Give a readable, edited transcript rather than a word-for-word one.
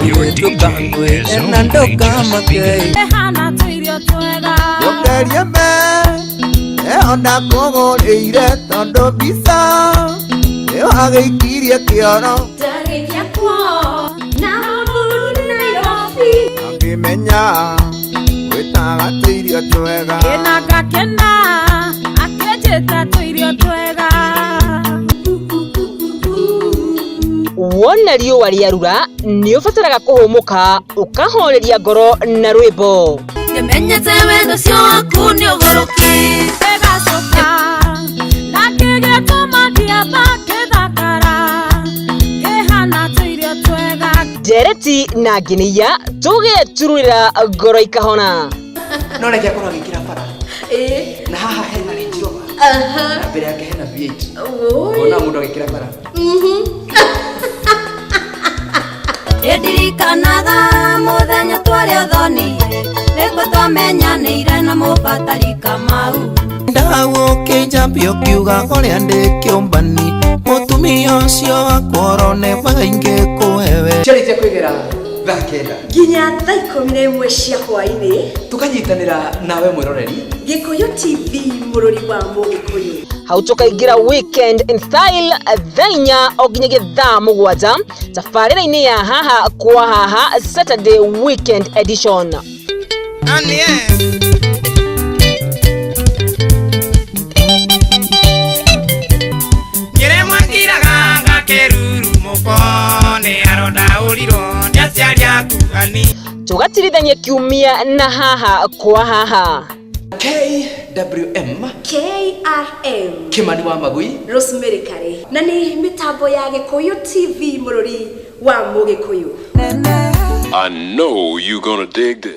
Your DJ is only just beginning. Onda Congo leire tondo bisa eu ageikirie kioro Darekia kwa na muru Nairobi akimenya wetaga tuirio twega ena gakena akejeta tuirio twega wona riũa rĩarura nĩ ũbataraga kũhũmũka ũkahoreria ngoro na rwĩmbo Nĩmenyete wendo cio waku nĩ ũgũrũki Pegasoka na kĩgĩtũma ndiamba gĩthakara kĩhana tũirio twega Ndereti na Ngĩnĩia tũgĩturĩra ngoro ikahona No reke akorwo agĩkĩra bara na haha hena Range Rover na mbere yake hena V8 ona mũndũ agĩkĩra bara Ndirikanaga mũthenya twarĩ ũthoni nĩguo twamenyanĩire na mũbatari Kamau ndagũkĩnjambia ũkiuga ũrĩa ndĩ kĩũmbani mũtumia ũcio wakwa ũronekaga ingĩkũhewe ciarĩkia kwĩgera thaa kenda nginya thaa 11 cia hwaĩ-inĩ tukanyitanĩra nawe mwĩroreri Gĩkũyũ TV mũrũri wa Mũgĩkũyũ hau tũkaingĩra weekend in style thaa 4 o nginyagia thaa 7 tabarĩra-inĩ ya haha kwa haha Saturday weekend edition tugatirithania kiumia na haha kwa haha KWM KRM Kimani wa Magui Rosemary Kare na nĩ mĩtambo ya Gĩkũyũ TV mũrũri wa Mũgĩkũyũ I know you're gonna dig this.